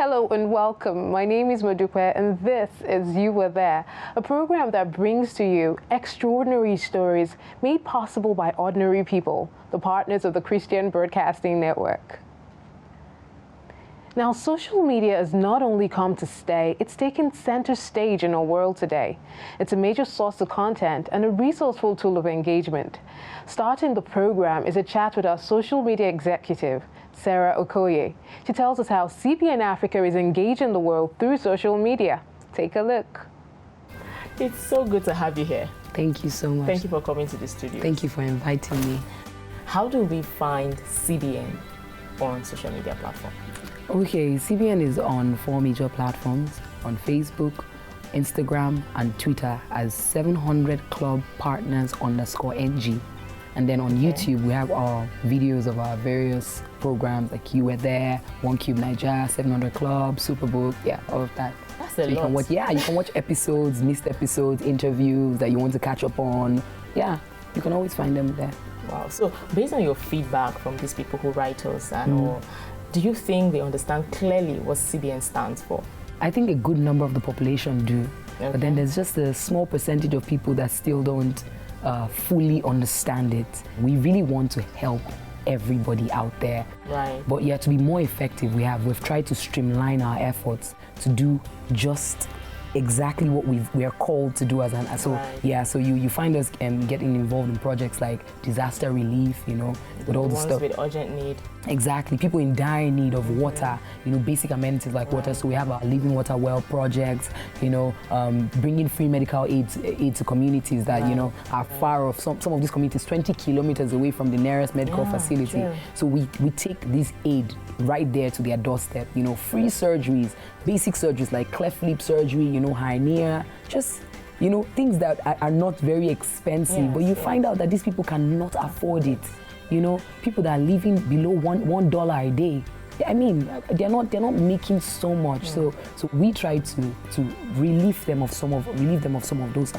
Hello and welcome. My name is Modupe and this is You Were There, a program that brings to you extraordinary stories made possible by ordinary people, the partners of the Christian Broadcasting Network. Now, social media has not only come to stay, it's taken center stage in our world today. It's a major source of content and a resourceful tool of engagement. Starting the program is a chat with our social media executive, Sarah Okoye. She tells us how CBN Africa is engaging the world through social media. Take a look. It's so good to have you here. Thank you so much. Thank you for coming to the studio. Thank you for inviting me. How do we find CBN on social media platforms? Okay, CBN is on 4 major platforms, on Facebook, Instagram, and Twitter as 700 Club Partners _NG. And then on YouTube, we have our videos of our various programs like You Were There, One Cube Niger, 700 Club, Superbook, all of that. That's so a you lot. You can watch episodes, missed episodes, interviews that you want to catch up on. Yeah, you can always find them there. Wow. So based on your feedback from these people who write us and all, do you think they understand clearly what CBN stands for? I think a good number of the population do. Okay. But then there's just a small percentage of people that still don't fully understand it. We really want to help everybody out there. Right. But to be more effective, we've tried to streamline our efforts to do just exactly what we are called to do as an so you find us getting involved in projects like disaster relief, with all the ones stuff with urgent need. Exactly, people in dire need of water, basic amenities like water. So we have our living water well projects, bringing free medical aid to communities that are far off. Some of these communities 20 kilometers away from the nearest medical facility. True. So we take this aid right there to their doorstep. Free surgeries, basic surgeries like cleft lip surgery, hernia, just things that are not very expensive. But you find out that these people cannot afford it. People that are living below $1 a day. I mean, they're not making so much. So we try to relieve them of some of those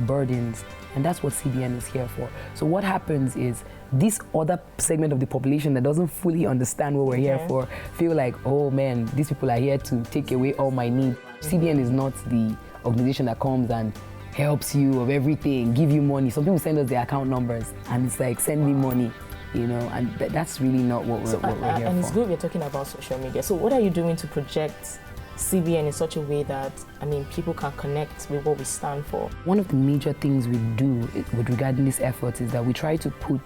burdens, and that's what CBN is here for. So what happens is this other segment of the population that doesn't fully understand what we're here for feel like, oh man, these people are here to take away all my needs. CBN is not the organization that comes and helps you of everything, give you money. Some people send us their account numbers and it's like, send me money, and that's really not what we're here for. And it's good we're talking about social media. So what are you doing to project CBN in such a way that, people can connect with what we stand for? One of the major things we do with regarding this effort is that we try to put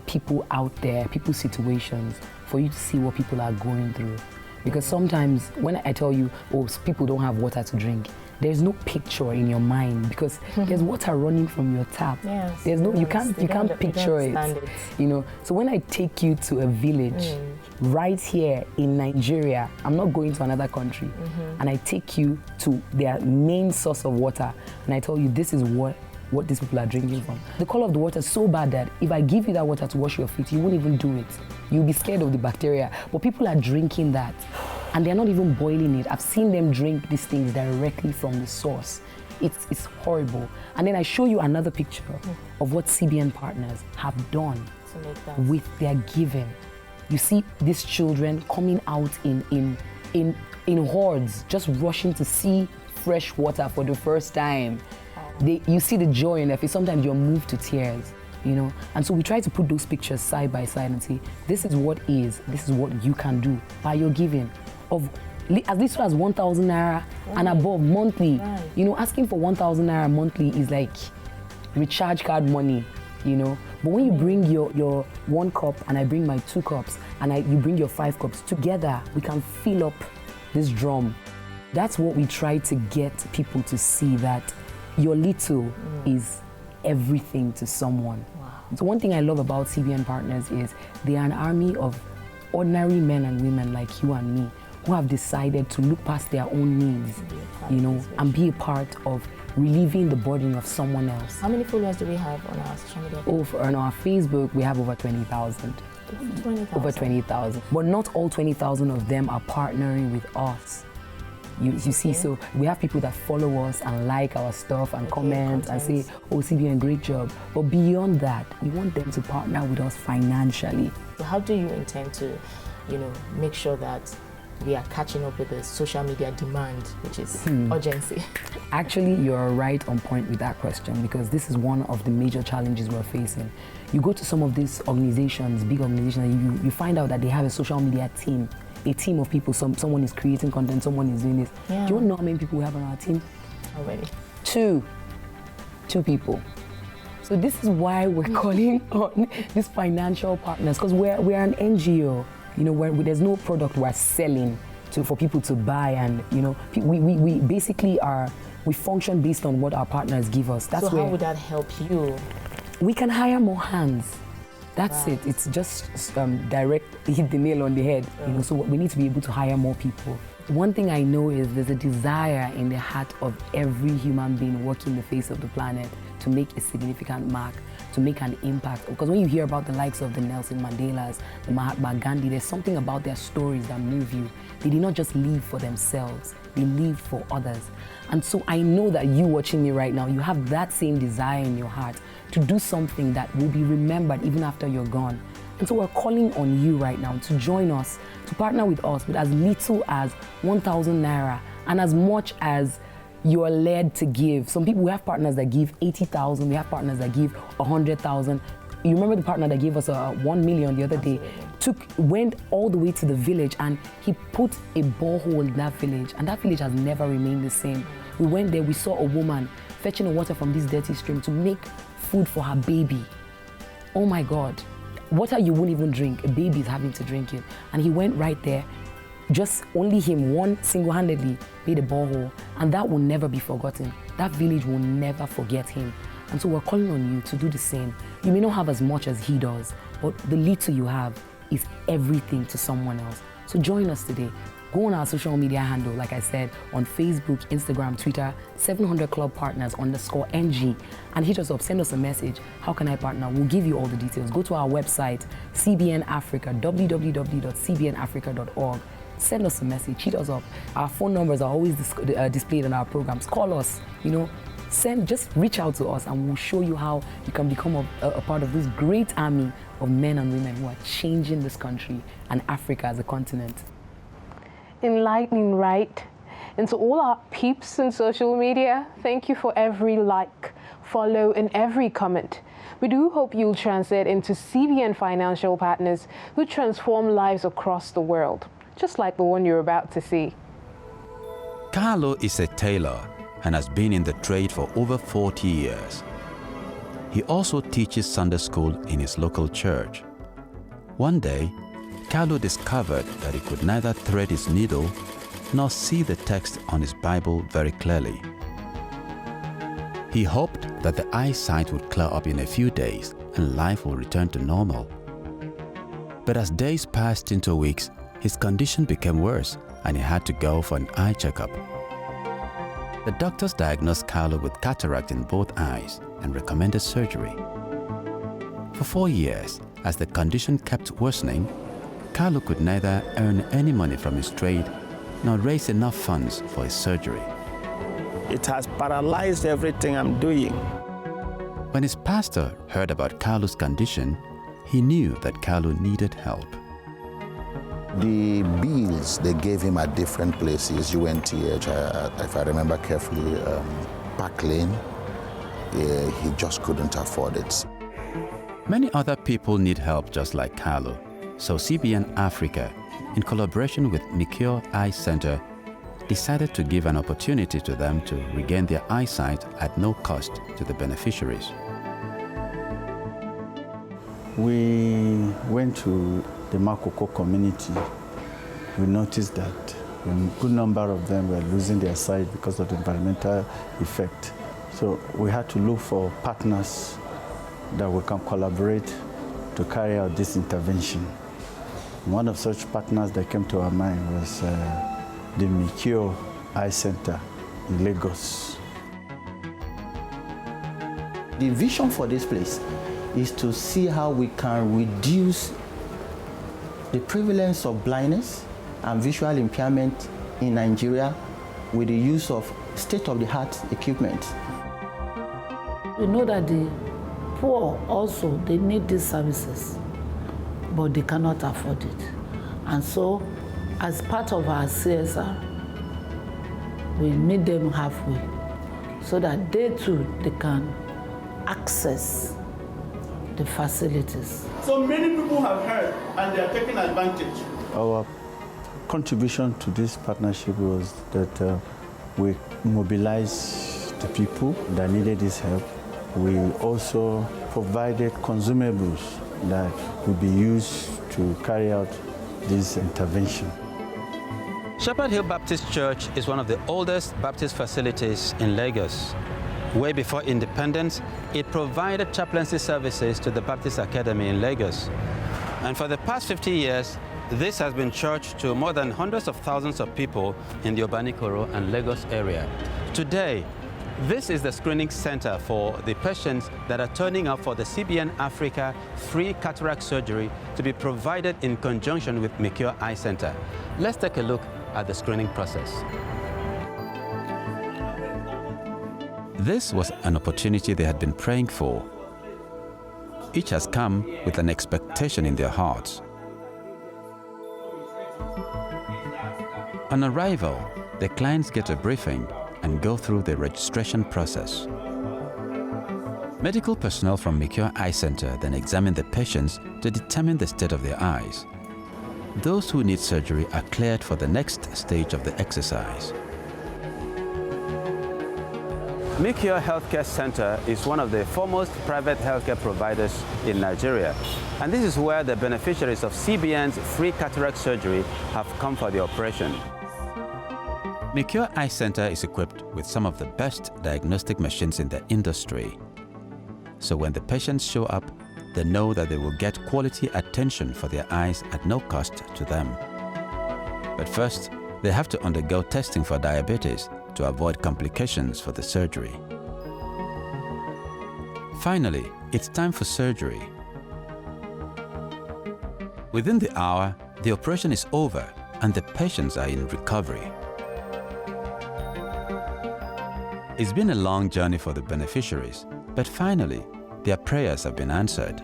people out there, people's situations, for you to see what people are going through. Because sometimes when I tell you, people don't have water to drink, there's no picture in your mind because there's water running from your tap. Yes, there's no, you can't picture it. So when I take you to a village right here in Nigeria, I'm not going to another country, and I take you to their main source of water, and I tell you this is what these people are drinking from. The color of the water is so bad that if I give you that water to wash your feet, you won't even do it. You'll be scared of the bacteria. But people are drinking that, and they're not even boiling it. I've seen them drink these things directly from the source. It's horrible. And then I show you another picture of what CBN partners have done with their giving. You see these children coming out in hordes, just rushing to see fresh water for the first time. You see the joy in their face. Sometimes you're moved to tears, And so we try to put those pictures side by side and say, this is what you can do by your giving of as little as 1,000 naira and above monthly. Asking for 1,000 naira monthly is like recharge card money, But when you bring your 1 cup and I bring my 2 cups and you bring your 5 cups together, we can fill up this drum. That's what we try to get people to see, that your little is everything to someone. Wow. So one thing I love about CBN partners is they are an army of ordinary men and women like you and me who have decided to look past their own needs, and be a part of relieving the burden of someone else. How many followers do we have on our social media? On our Facebook, we have over 20,000. Over 20,000. But not all 20,000 of them are partnering with us. You see, so we have people that follow us and like our stuff and comment and say, oh, CBN, great job. But beyond that, we want them to partner with us financially. So how do you intend to, make sure that we are catching up with the social media demand, which is urgency? Actually, you're right on point with that question, because this is one of the major challenges we're facing. You go to some of these organizations, big organizations, and you find out that they have a social media team, a team of people. Someone is creating content, someone is doing this. Yeah. Do you know how many people we have on our team? Already. Two people. So this is why we're calling on these financial partners, because we're an NGO. You know, where there's no product we're selling for people to buy, and you know, we basically we function based on what our partners give us. That's so where how would that help you? we can hire more hands. That's it. It's just direct, hit the nail on the head. You know, so we need to be able to hire more people. One thing I know is there's a desire in the heart of every human being walking the face of the planet to make a significant mark, to make an impact. Because when you hear about the likes of the Nelson Mandelas, the Mahatma Gandhi, there's something about their stories that move you. They did not just live for themselves, they lived for others. And so I know that you watching me right now, you have that same desire in your heart to do something that will be remembered even after you're gone. And so we're calling on you right now to join us, to partner with us with as little as 1,000 naira and as much as you are led to give. Some people, we have partners that give 80,000, we have partners that give 100,000. You remember the partner that gave us 1 million the other day? Went all the way to the village, and he put a borehole in that village, and that village has never remained the same. We went there, we saw a woman fetching the water from this dirty stream to make food for her baby. Oh my God. Water you wouldn't even drink, a baby is having to drink it. And he went right there, just only him, one single-handedly made a borehole, and that will never be forgotten. That village will never forget him. And so we're calling on you to do the same. You may not have as much as he does, but the little you have is everything to someone else. So join us today. Go on our social media handle, like I said, on Facebook, Instagram, Twitter, 700 Club Partners _NG, and hit us up, send us a message. How can I partner? We'll give you all the details. Go to our website, CBN Africa, www.cbnafrica.org. Send us a message, hit us up. Our phone numbers are always displayed on our programs. Call us, you know, just reach out to us, and we'll show you how you can become a part of this great army of men and women who are changing this country and Africa as a continent. Enlightening, right? And to all our peeps in social media, thank you for every like, follow, and every comment. We do hope you'll transit into CBN financial partners who transform lives across the world, just like the one you're about to see. Carlo is a tailor and has been in the trade for over 40 years. He also teaches Sunday school in his local church. One day, Carlo discovered that he could neither thread his needle nor see the text on his Bible very clearly. He hoped that the eyesight would clear up in a few days and life will return to normal. But as days passed into weeks, his condition became worse and he had to go for an eye checkup. The doctors diagnosed Carlo with cataract in both eyes and recommended surgery. For 4 years, as the condition kept worsening, Carlo could neither earn any money from his trade nor raise enough funds for his surgery. It has paralyzed everything I'm doing. When his pastor heard about Carlo's condition, he knew that Carlo needed help. The bills they gave him at different places, UNTH, if I remember carefully, Park Lane, he just couldn't afford it. Many other people need help just like Carlo. So CBN Africa, in collaboration with Mikio Eye Center, decided to give an opportunity to them to regain their eyesight at no cost to the beneficiaries. We went to the Makoko community. We noticed that a good number of them were losing their sight because of the environmental effect. So we had to look for partners that we can collaborate to carry out this intervention. One of such partners that came to our mind was the Mikio Eye Center in Lagos. The vision for this place is to see how we can reduce the prevalence of blindness and visual impairment in Nigeria with the use of state-of-the-art equipment. We know that the poor also, they need these services, but they cannot afford it. And so as part of our CSR, we meet them halfway so that they too, they can access the facilities. So many people have heard and they are taking advantage. Our contribution to this partnership was that we mobilized the people that needed this help. We also provided consumables that would be used to carry out this intervention. Shepherd Hill Baptist Church is one of the oldest Baptist facilities in Lagos. Way before independence, it provided chaplaincy services to the Baptist Academy in Lagos. And for the past 50 years, this has been church to more than hundreds of thousands of people in the Obanikoro and Lagos area. Today, this is the screening center for the patients that are turning up for the CBN Africa free cataract surgery to be provided in conjunction with Micure Eye Center. Let's take a look at the screening process. This was an opportunity they had been praying for. Each has come with an expectation in their hearts. On arrival, the clients get a briefing and go through the registration process. Medical personnel from Micure Eye Center then examine the patients to determine the state of their eyes. Those who need surgery are cleared for the next stage of the exercise. Micure Healthcare Center is one of the foremost private healthcare providers in Nigeria. And this is where the beneficiaries of CBN's free cataract surgery have come for the operation. Micure Eye Center is equipped with some of the best diagnostic machines in the industry. So when the patients show up, they know that they will get quality attention for their eyes at no cost to them. But first, they have to undergo testing for diabetes to avoid complications for the surgery. Finally, it's time for surgery. Within the hour, the operation is over and the patients are in recovery. It's been a long journey for the beneficiaries, but finally, their prayers have been answered.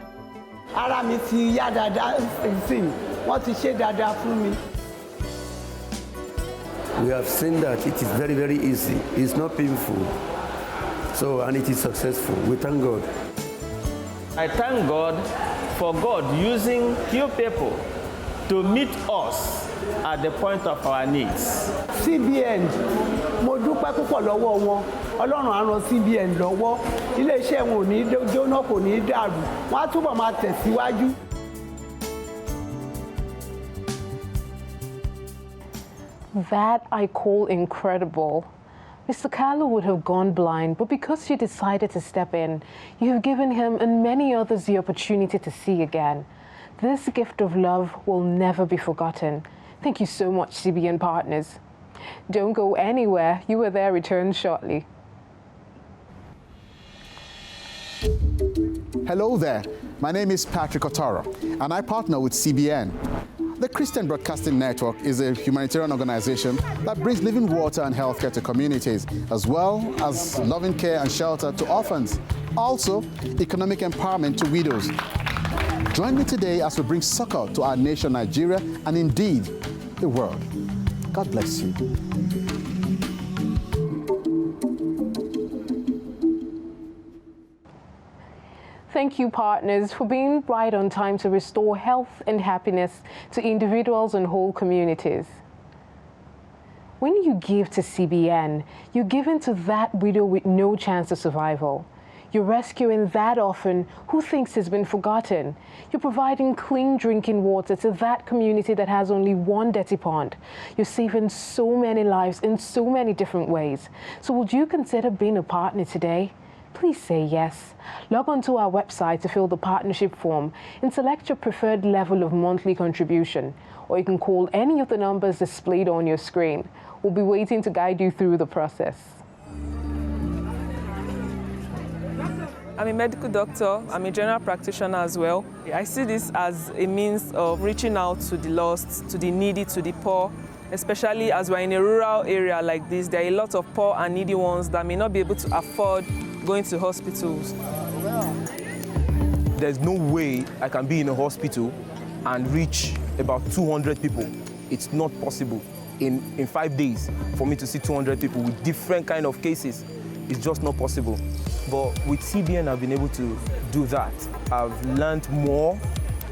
We have seen that it is very, very easy. It's not painful. And it is successful. We thank God. I thank God for God using few people to meet us at the point of our needs. CBN, mo dúpẹ́ púpọ̀ lọ́wọ́ wọn. Ọlọ́run á ràn CBN lọ́wọ́. Ilé-iṣẹ́ wọn ò ní jóná, kò ní dàrú. Wọ́n á túbọ̀ máa tẹ̀síwájú. That I call incredible. Mr. Kalu would have gone blind, but because you decided to step in, you have given him and many others the opportunity to see again. This gift of love will never be forgotten. Thank you so much, CBN partners. Don't go anywhere. You will there return shortly. Hello there. My name is Patrick Otaro, and I partner with CBN. The Christian Broadcasting Network is a humanitarian organization that brings living water and healthcare to communities, as well as loving care and shelter to orphans. Also, economic empowerment to widows. Join me today as we bring succor to our nation, Nigeria, and indeed, the world. God bless you. Thank you, partners, for being right on time to restore health and happiness to individuals and whole communities. When you give to CBN, you're giving to that widow with no chance of survival. You're rescuing that orphan who thinks has been forgotten. You're providing clean drinking water to that community that has only one dirty pond. You're saving so many lives in so many different ways. So would you consider being a partner today? Please say yes. Log on to our website to fill the partnership form and select your preferred level of monthly contribution, or you can call any of the numbers displayed on your screen. We'll be waiting to guide you through the process. I'm a medical doctor. I'm a general practitioner as well. I see this as a means of reaching out to the lost, to the needy, to the poor, especially as we're in a rural area like this. There are a lot of poor and needy ones that may not be able to afford going to hospitals. There's no way I can be in a hospital and reach about 200 people it's not possible in 5 days for me to see 200 people with different kind of cases. It's just not possible. But with CBN, I've been able to do that. I've learned more,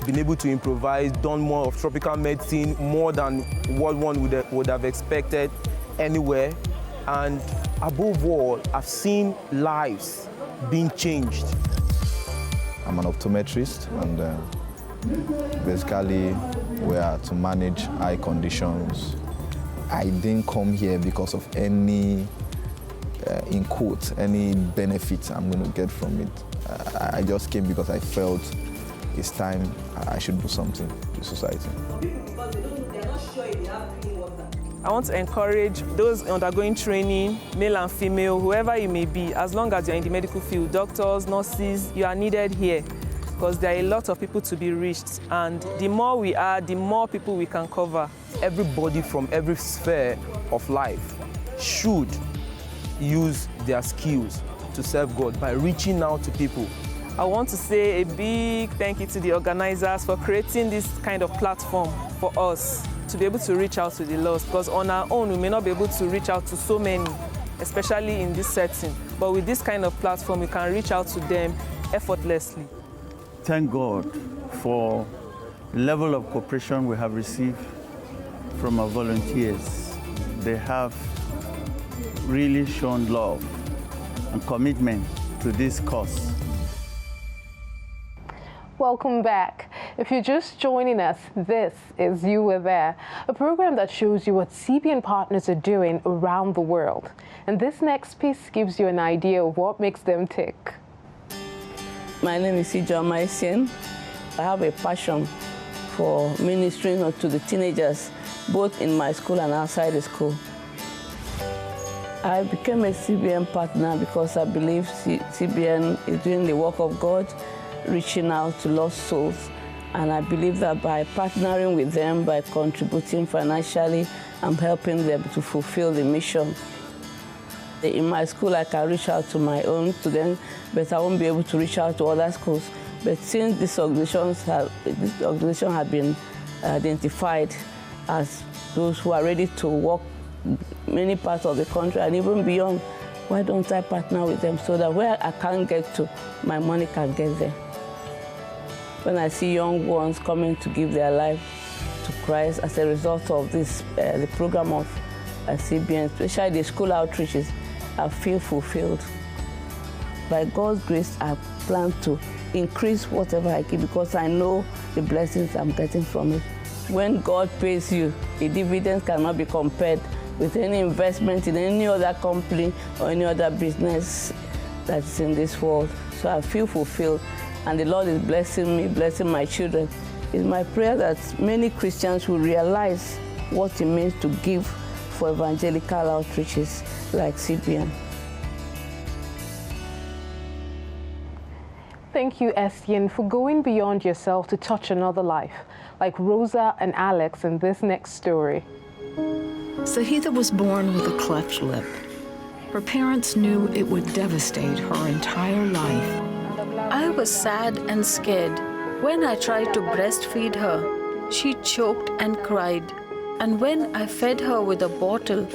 been able to improvise, done more of tropical medicine, more than what one would have expected anywhere. And above all, I've seen lives being changed. I'm an optometrist, and basically we are to manage eye conditions. I didn't come here because of any, in quotes, any benefit I'm going to get from it. I just came because I felt it's time I should do something to society. I want to encourage those undergoing training, male and female, whoever you may be, as long as you're in the medical field, doctors, nurses, you are needed here because there are a lot of people to be reached. And the more we are, the more people we can cover. Everybody from every sphere of life should use their skills to serve God by reaching out to people. I want to say a big thank you to the organizers for creating this kind of platform for us to be able to reach out to the lost, because on our own we may not be able to reach out to so many, especially in this setting. But with this kind of platform, we can reach out to them effortlessly. Thank God for the level of cooperation we have received from our volunteers. They have really shown love and commitment to this cause. Welcome back. If you're just joining us, this is You Were There, a program that shows you what CBN partners are doing around the world. And this next piece gives you an idea of what makes them tick. My name is Ijo Maisien. I have a passion for ministering to the teenagers, both in my school and outside the school. I became a CBN partner because I believe CBN is doing the work of God, reaching out to lost souls. And I believe that by partnering with them, by contributing financially, I'm helping them to fulfill the mission. In my school, I can reach out to my own students, but I won't be able to reach out to other schools. But since this organization has been identified as those who are ready to work many parts of the country and even beyond, why don't I partner with them so that where I can't get to, my money can get there? When I see young ones coming to give their life to Christ as a result of this, the program of CBN, especially the school outreaches, I feel fulfilled. By God's grace, I plan to increase whatever I give because I know the blessings I'm getting from it. When God pays you, the dividends cannot be compared with any investment in any other company or any other business that's in this world. So I feel fulfilled. And the Lord is blessing me, blessing my children. It's my prayer that many Christians will realize what it means to give for evangelical outreaches like CBN. Thank you, Estienne, for going beyond yourself to touch another life, like Rosa and Alex in this next story. Sahitha was born with a cleft lip. Her parents knew it would devastate her entire life. I was sad and scared. When I tried to breastfeed her, she choked and cried. And when I fed her with a bottle,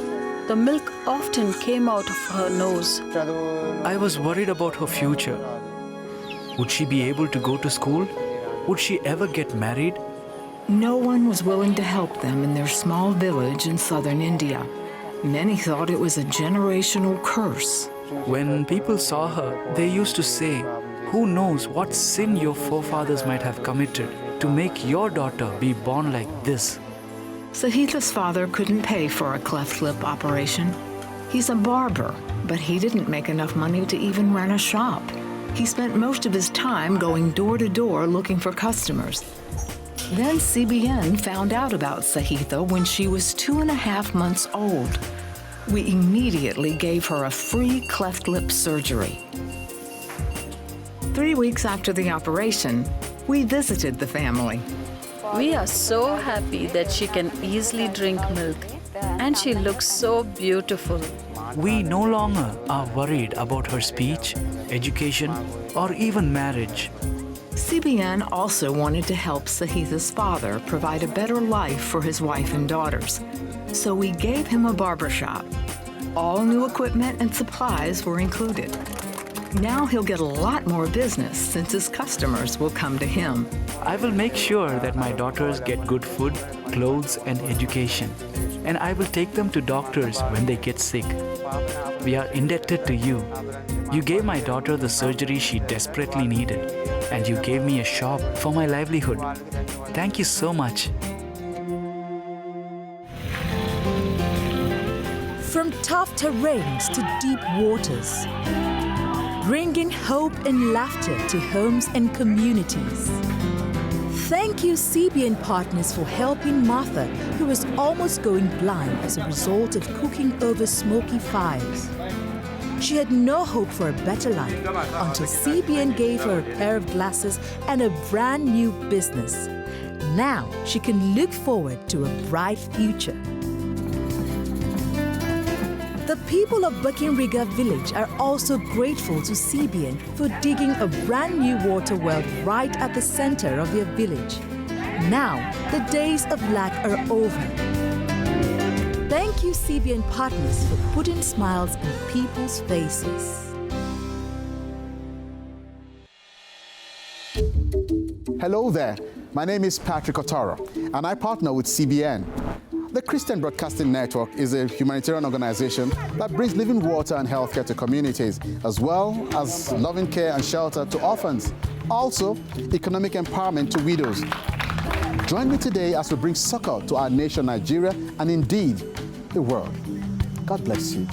the milk often came out of her nose. I was worried about her future. Would she be able to go to school? Would she ever get married? No one was willing to help them in their small village in southern India. Many thought it was a generational curse. When people saw her, they used to say, "Who knows what sin your forefathers might have committed to make your daughter be born like this?" Sahitha's father couldn't pay for a cleft lip operation. He's a barber, but he didn't make enough money to even run a shop. He spent most of his time going door to door looking for customers. Then CBN found out about Sahitha when she was 2.5 months old. We immediately gave her a free cleft lip surgery. 3 weeks after the operation, we visited the family. We are so happy that she can easily drink milk, and she looks so beautiful. We no longer are worried about her speech, education, or even marriage. CBN also wanted to help Sahitha's father provide a better life for his wife and daughters. So we gave him a barbershop. All new equipment and supplies were included. Now he'll get a lot more business since his customers will come to him. I will make sure that my daughters get good food, clothes, and education. And I will take them to doctors when they get sick. We are indebted to you. You gave my daughter the surgery she desperately needed, and you gave me a shop for my livelihood. Thank you so much. From tough terrains to deep waters, bringing hope and laughter to homes and communities. Thank you, CBN partners, for helping Martha, who was almost going blind as a result of cooking over smoky fires. She had no hope for a better life until CBN gave her a pair of glasses and a brand new business. Now she can look forward to a bright future. The people of Buckinriga village are also grateful to CBN for digging a brand new water well right at the center of their village. Now, the days of lack are over. Thank you, CBN partners, for putting smiles on people's faces. Hello there, my name is Patrick Otaro, and I partner with CBN. The Christian Broadcasting Network is a humanitarian organization that brings living water and healthcare to communities, as well as loving care and shelter to orphans. Also, economic empowerment to widows. Join me today as we bring succor to our nation, Nigeria, and indeed, the world. God bless you.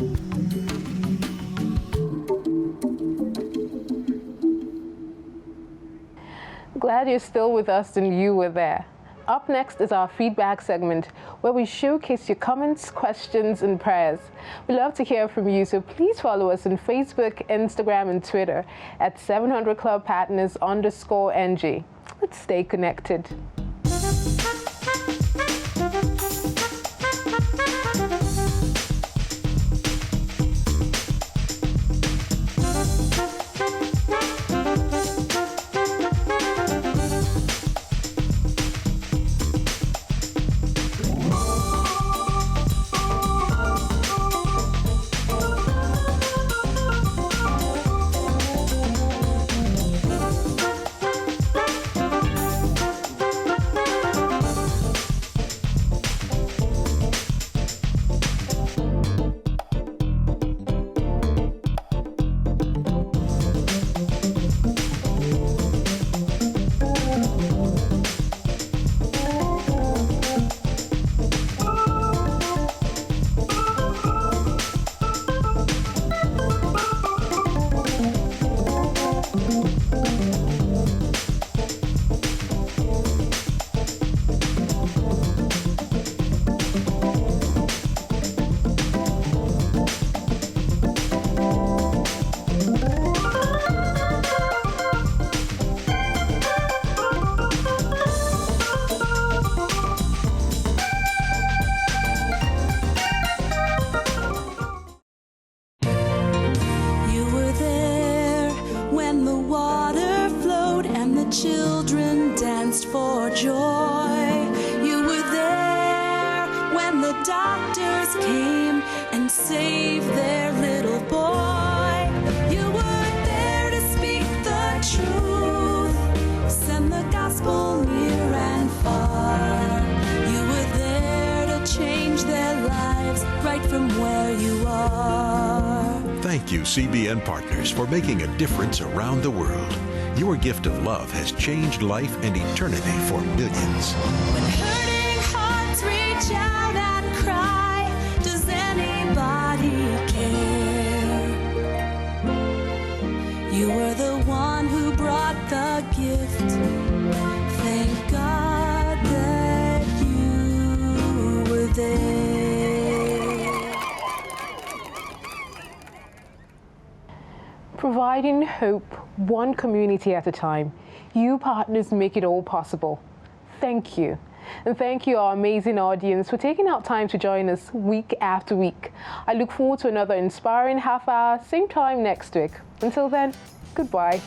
Glad you're still with us and you were there. Up next is our feedback segment, where we showcase your comments, questions, and prayers. We love to hear from you, so please follow us on Facebook, Instagram, and Twitter at 700clubpartners_NG. Let's stay connected. Children danced for joy. You were there when the doctors came and saved their little boy. You were there to speak the truth, send the gospel near and far. You were there to change their lives right from where you are. Thank you, CBN partners, for making a difference around the world. Your gift of love has changed life and eternity for millions. When hurting hearts reach out and cry, does anybody care? You were the one who brought the gift. Thank God that you were there. Providing hope, one community at a time. You partners make it all possible. Thank you. And thank you, our amazing audience, for taking out time to join us week after week. I look forward to another inspiring half hour, same time next week. Until then, goodbye.